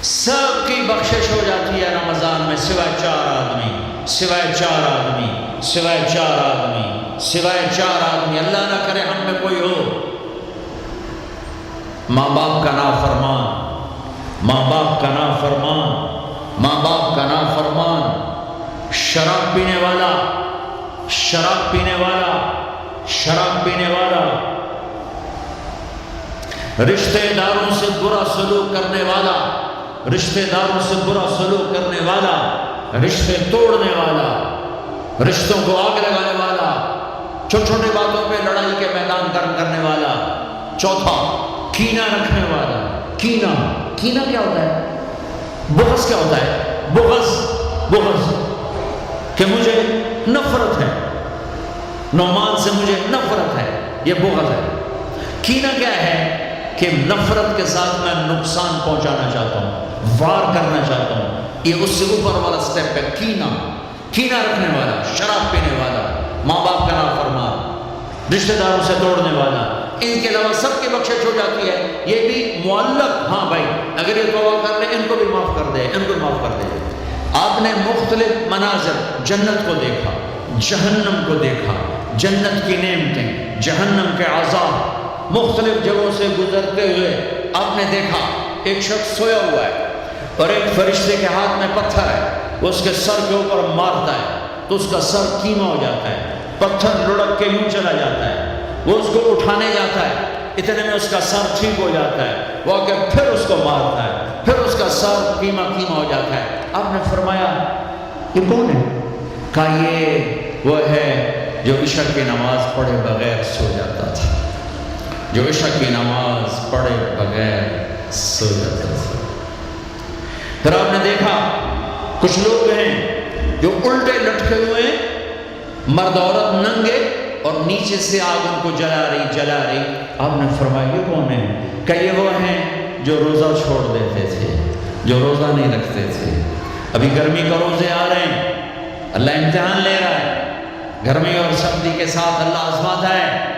سب کی بخشش ہو جاتی ہے رمضان میں سوائے 4 آدمی، سوائے 4 آدمی، سوائے 4 آدمی، سوائے 4 آدمی۔ اللہ نہ کرے ہم میں کوئی ہو ماں باپ کا نافرمان، ماں باپ کا نافرمان، ماں باپ کا نافرمان، شراب پینے والا، شراب پینے والا، شراب پینے والا، رشتہ داروں سے برا سلوک کرنے والا، رشتہ داروں سے برا سلوک کرنے والا، رشتے توڑنے والا، رشتوں کو آگ لگانے والا، چھوٹی چھوٹی باتوں پہ لڑائی کے میدان گرم کرنے والا۔ چوتھا، کینہ رکھنے والا۔ کینہ، کینہ کیا ہوتا ہے؟ بغض کیا ہوتا ہے؟ بغض، بغض کہ مجھے نفرت ہے، نعمان سے مجھے نفرت ہے، یہ بغض ہے۔ کینہ کیا ہے؟ کہ نفرت کے ساتھ میں نقصان پہنچانا چاہتا ہوں، وار کرنا چاہتا ہوں، یہ اس سے اوپر والا سٹیپ ہے۔ کینہ، کینہ رکھنے والا، شراب پینے والا، ماں باپ کا نافرمان، رشتہ داروں سے توڑنے والا۔ ان کے علاوہ سب کی بخشش ہو جاتی ہے، یہ بھی معلق، ہاں بھائی اگر یہ توبہ کر لے ان کو بھی معاف کر دے، ان کو بھی معاف کر دے۔ آپ نے مختلف مناظر، جنت کو دیکھا، جہنم کو دیکھا، جنت کی نعمتیں، جہنم کے عذاب، مختلف جگہوں سے گزرتے ہوئے آپ نے دیکھا ایک شخص سویا ہوا ہے اور ایک فرشتے کے ہاتھ میں پتھر ہے، وہ اس کے سر کے اوپر مارتا ہے تو اس کا سر کیما ہو جاتا ہے، پتھر لڑک کے یوں چلا جاتا ہے، وہ اس کو اٹھانے جاتا ہے، اتنے میں اس کا سر ٹھیک ہو جاتا ہے، وہ آ کے پھر اس کو مارتا ہے، پھر اس کا سر کیما کیما ہو جاتا ہے۔ آپ نے فرمایا یہ کون ہے؟ کہا یہ وہ ہے جو عشاء کی نماز پڑھے بغیر سو جاتا تھا، جو عشاء کی نماز پڑھے بغیر سو جاتا تھا۔ پھر آپ نے دیکھا کچھ لوگ ہیں جو الٹے لٹکے ہوئے ہیں، مرد عورت ننگے، اور نیچے سے آگ ان کو جلا رہی جلا رہی۔ آپ نے فرمایا یہ کون ہے؟ کہ یہ وہ ہیں جو روزہ چھوڑ دیتے تھے، جو روزہ نہیں رکھتے تھے۔ ابھی گرمی کا روزے آ رہے ہیں، اللہ امتحان لے رہا ہے، گرمی اور سردی کے ساتھ اللہ آزماتا ہے۔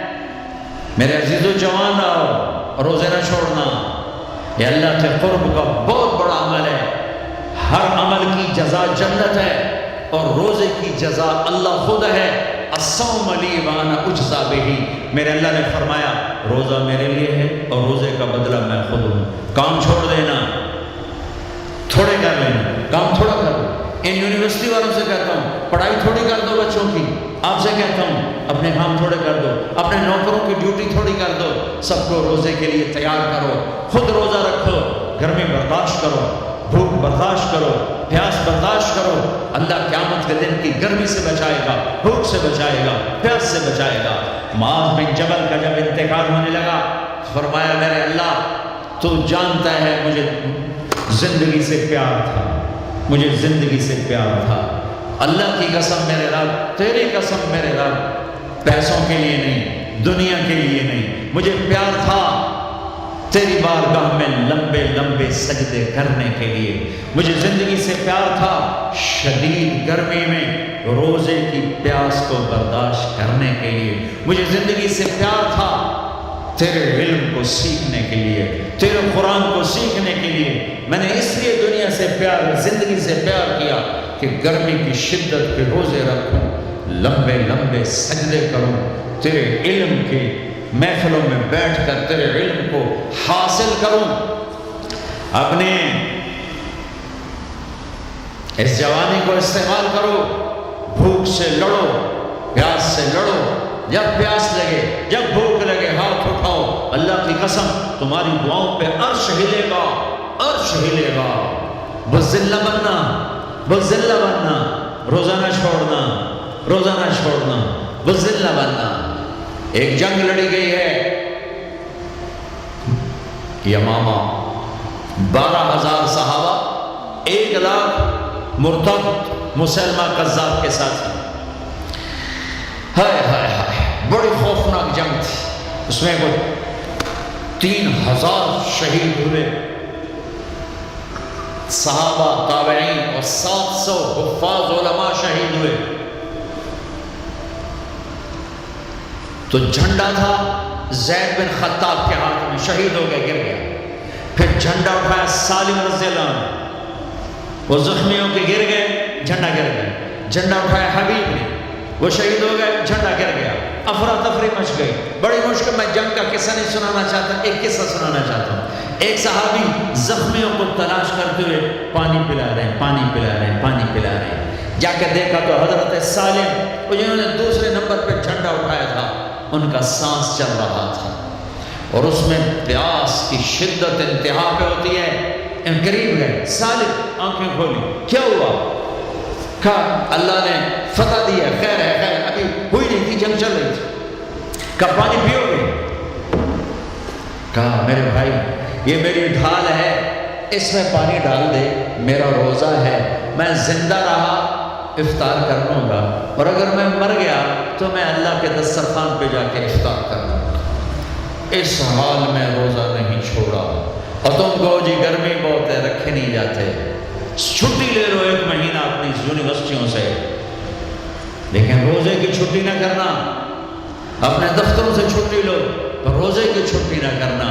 میرے عزیزو جوان رہو، روزے نہ چھوڑنا، یہ اللہ کے قرب کا بہت بڑا عمل ہے۔ ہر عمل کی جزا جنت ہے اور روزے کی جزا اللہ خود ہے۔ الصوم لی وانا اجزا بہ، میرے اللہ نے فرمایا روزہ میرے لیے ہے اور روزے کا بدلہ میں خود ہوں۔ کام چھوڑ دینا، تھوڑے کر لینا، کام تھوڑا کر دو۔ ان یونیورسٹی والوں سے کہتا ہوں پڑھائی تھوڑی کر دو بچوں کی، آپ سے کہتا ہوں اپنے کام تھوڑے کر دو، اپنے نوکروں کی ڈیوٹی تھوڑی کر دو، سب کو روزے کے لیے تیار کرو، خود روزہ رکھو، گرمی برداشت کرو، بھوک برداشت کرو، پیاس برداشت کرو۔ اللہ قیامت کے دن کی گرمی سے بچائے گا، بھوک سے بچائے گا، پیاس سے بچائے گا۔ معاذ بن جبل کا جب انتقال ہونے لگا، فرمایا میرے اللہ تو جانتا ہے مجھے زندگی سے پیار تھا، مجھے زندگی سے پیار تھا، اللہ کی قسم میرے رب، تیری قسم میرے رب، پیسوں کے لیے نہیں، دنیا کے لیے نہیں، مجھے پیار تھا تیری بارگاہ میں لمبے لمبے سجدے کرنے کے لیے، مجھے زندگی سے پیار تھا شدید گرمی میں روزے کی پیاس کو برداشت کرنے کے لیے، مجھے زندگی سے پیار تھا تیرے علم کو سیکھنے کے لیے، تیرے قرآن کو سیکھنے کے لیے۔ میں نے اس لیے دنیا سے پیار، زندگی سے پیار کیا کہ گرمی کی شدت کے روزے رکھوں، لمبے لمبے سجدے کروں، تیرے علم کی محفلوں میں بیٹھ کر تیرے علم کو حاصل کروں۔ اپنے اس جوانی کو استعمال کرو، بھوک سے لڑو، پیاس سے لڑو، جب پیاس لگے، جب بھوک لگے ہاتھ اٹھاؤ، اللہ کی قسم تمہاری دعاؤں پہ عرش ہلے گا، عرش ہلے گا۔ بزلہ بننا، بزلہ بننا، روزہ نہ چھوڑنا، روزہ نہ چھوڑنا، بزلہ بننا۔ ایک جنگ لڑی گئی ہے یمامہ، 12,000 صحابہ، 1,00,000 مرتد مسلمہ کذاب کے ساتھ۔ ہائے ہائے ہائے، بڑی خوفناک جنگ تھی، اس میں وہ 3,000 شہید ہوئے، صحابہ، تابعین اور 700 حفاظ علماء شہید ہوئے۔ تو جھنڈا تھا زید بن خطاب کے ہاتھ میں، شہید ہو گئے، گر گیا۔ پھر جھنڈا اٹھایا سالم رضی اللہ عنہ، وہ زخمیوں کے گر گئے، جھنڈا گر گیا، جھنڈا اٹھایا حبیب نے، وہ شہید ہو گئے، جھنڈا گر گیا، افراتفری مچ گئی، بڑی مشکل۔ میں جنگ کا قصہ نہیں سنانا چاہتا، ایک قصہ سنانا چاہتا ہوں۔ ایک صحابی زخمیوں کو تلاش کرتے ہوئے پانی پلا رہے ہیں، پانی پلا رہے ہیں، پانی پلا رہے ہیں، جا کے دیکھا تو حضرت سالم، وہ جنہوں نے دوسرے نمبر پہ جھنڈا اٹھایا تھا، ان کا سانس چل رہا تھا، اور اس میں پیاس کی شدت انتہا پہ ہوتی ہے۔ قریب گئے، سالم آنکھیں کھولی، کیا ہوا؟ کہا اللہ نے فتح دی ہے، خیر ہے، خیر ابھی ہوئی نہیں تھی، جنگ چل رہی تھی۔ کہا پانی پیو گے؟ کہا میرے بھائی یہ میری ڈھال ہے، اس میں پانی ڈال دے، میرا روزہ ہے، میں زندہ رہا افطار کر لوں گا، اور اگر میں مر گیا تو میں اللہ کے دسترخوان پہ جا کے افطار کر لوں گا۔ اس حال میں روزہ نہیں چھوڑا، اور تم کو جی گرمی بہت ہے، رکھے نہیں جاتے، چھٹی لے لو 1 مہینہ اپنی یونیورسٹیوں سے، لیکن روزے کی چھٹی نہ کرنا، اپنے دفتروں سے چھٹی لو تو روزے کی چھٹی نہ کرنا۔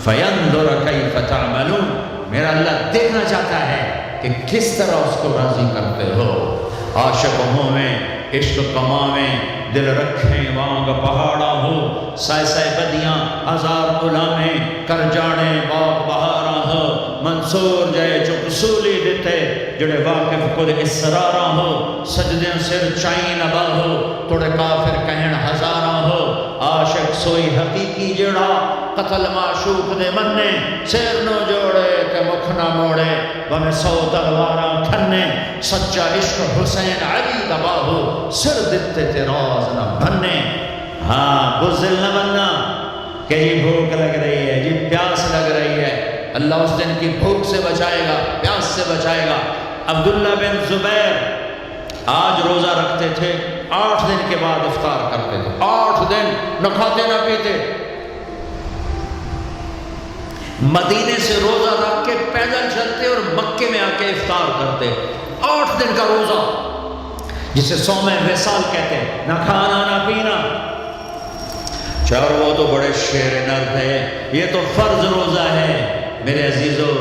فَيَنْظُرَ كَيْفَ تَعْمَلُونَ، میرا اللہ دیکھنا چاہتا ہے کہ کس طرح اس کو راضی کرتے ہو۔ عاشق ہوں میں عشق کماویں، دل رکھیں وانگ پہاڑا ہو، سائے سائے بدیاں ہزار غلامیں، کر جانے باغ بہارا ہو، منصور جائے جو قصولی دیتے، جڑے واقف کل اسرارا ہو، سجدیں سر چائیں نبا ہو، توڑے کافر کہن ہزارا ہو، عاشق سوئی حقیقی جڑا، قتل معشوق دے مننے، سیر نو جوڑے کہ مکھ نہ موڑے، بمیں 100 تلواراں کھنے، سچا عشق حسین علی دبا ہو، سر دیتے تے راز نہ بھنے۔ ہاں بزدل نہ بننا کہ جی بھوک لگ رہی ہے، جی پیاس لگ رہی ہے، اللہ اس دن کی بھوک سے بچائے گا، پیاس سے بچائے گا۔ عبداللہ بن زبیر آج روزہ رکھتے تھے، 8 دن کے بعد افطار کرتے تھے، 8 دن نہ کھاتے نہ پیتے، مدینے سے روزہ رکھ کے پیدل چلتے اور مکے میں آ کے افطار کرتے، 8 دن کا روزہ جسے صوم وصال کہتے ہیں، نہ کھانا نہ پینا۔ چار وہ تو بڑے شیر نرد ہے، یہ تو فرض روزہ ہے۔ میرے عزیزو،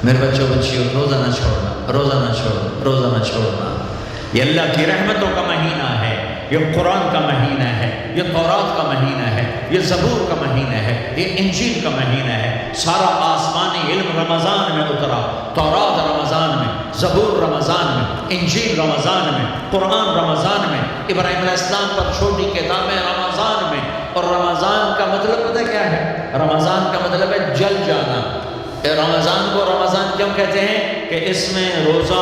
میرے بچوں بچیوں، روزہ نہ چھوڑنا، روزہ نہ چھوڑنا، روزہ نہ چھوڑنا۔ یہ اللہ کی رحمتوں کا مہینہ ہے، یہ قرآن کا مہینہ ہے، یہ تورات کا مہینہ ہے، یہ زبور کا مہینہ ہے، یہ انجیل کا مہینہ ہے۔ سارا آسمانی علم رمضان میں اترا، تورات رمضان میں، زبور رمضان میں، انجیل رمضان میں، قرآن رمضان میں، ابراہیم علیہ السلام پر چھوٹی کتابیں رمضان میں۔ اور رمضان کا مطلب پتہ کیا ہے؟ رمضان کا مطلب ہے جل جانا۔ رمضان کو رمضان کیوں کہتے ہیں؟ کہ اس میں روزہ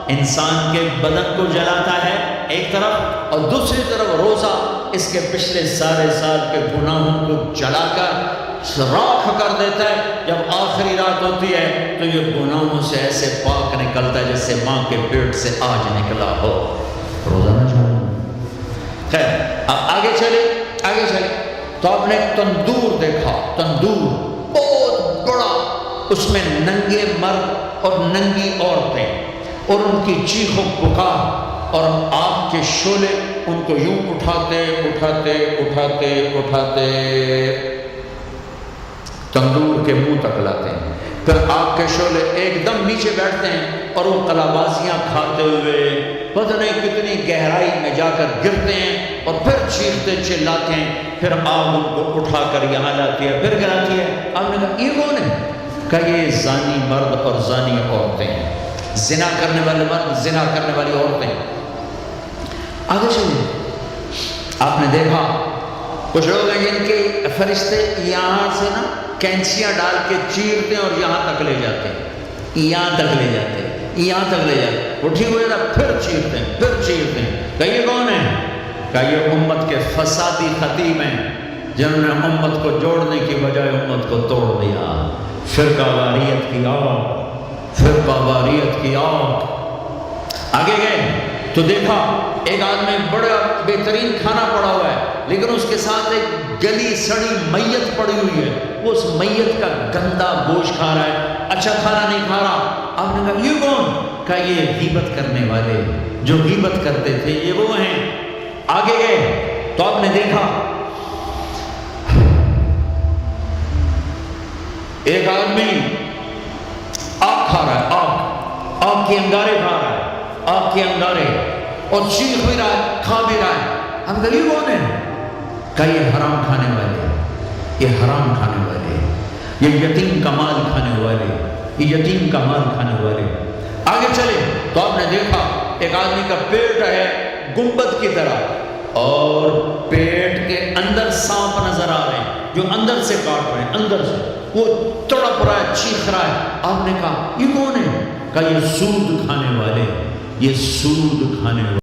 انسان کے بدن کو جلاتا ہے ایک طرف، اور دوسری طرف روزہ اس کے پچھلے سارے سال کے گناہوں کو جلا کر راکھ کر دیتا ہے۔ جب آخری رات ہوتی ہے تو یہ گناہوں سے ایسے پاک نکلتا ہے جیسے ماں کے پیٹ سے آج نکلا ہو۔ روزہ نہ چھوڑنا۔ خیر اب آگے چلے، آگے چلے تو آپ نے ایک تندور دیکھا، تندور بہت بڑا، اس میں ننگے مرد اور ننگی عورتیں، اور ان کی چیخ و پکار، اور آگ کے شعلے ان کو یوں اٹھاتے اٹھاتے اٹھاتے اٹھاتے تندور کے منہ تک لاتے ہیں۔ پھر آگ کے شعلے ایک دم نیچے بیٹھتے ہیں اور وہ قلابازیاں کھاتے ہوئے پتہ نہیں کتنی گہرائی میں جا کر گرتے ہیں، اور پھر چیختے چلاتے ہیں۔ پھر آگ ان کو اٹھا کر یہاں لاتی ہے، پھر گراتی ہے۔ آپ نے کہا یہ کون ہے؟ کہ یہ زانی مرد اور زانی عورتیں ہیں، زنا کرنے والے مرد، زنا کرنے والی عورتیں۔ آگے چلیے، آپ نے دیکھا کچھ لوگ ہیں جن کے فرشتے یہاں سے نا کینچیاں ڈال کے چیرتے ہیں اور یہاں تک لے جاتے ہیں، یہاں تک لے جاتے ہیں، یہاں تک لے جاتے ہیں، وہ ٹھیک ہو جاتا پھر چیرتے ہیں، پھر چیرتے ہیں۔ کہ یہ کون ہے؟ کہ یہ امت کے فسادی خطیب ہیں جنہوں نے امت کو جوڑنے کی بجائے امت کو توڑ دیا۔ فرقہ واریت کی آگ، فرقہ واریت کی آگ۔ آگے گئے تو دیکھا ایک آدمی بڑا بہترین کھانا پڑا ہوا ہے، لیکن اس کے ساتھ ایک گلی سڑی میت پڑی ہوئی ہے، وہ اس میت کا گندا گوشت کھا رہا ہے، اچھا کھانا نہیں کھا رہا۔ آپ نے کہا یہ کون؟ کہا یہ غیبت کرنے والے، جو غیبت کرتے تھے یہ وہ ہیں۔ آگے گئے تو آپ نے دیکھا ایک آدمی آگ کھا رہا ہے، آگ کے انگارے کھا رہا ہے، آگ کے انگارے، اور چیخ بھی رہا ہے، کھا بھی رہا ہے۔ ہم کہا یہ کون ہے؟ کہا یہ حرام کھانے والے، یہ حرام کھانے والے، یہ یتیم کا مال کھانے والے، یہ یتیم کا مال کھانے والے۔ آگے چلے تو آپ نے دیکھا ایک آدمی کا پیٹ ہے گنبد کی طرح، اور پیٹ کے اندر سانپ نظر آ رہے ہیں جو اندر سے کاٹ رہے ہیں، اندر سے وہ تڑپ رہا ہے، چیخ رہا ہے۔ آپ نے کہا یہ کون ہے؟ کہا یہ سود کھانے والے، یہ سود کھانے والے۔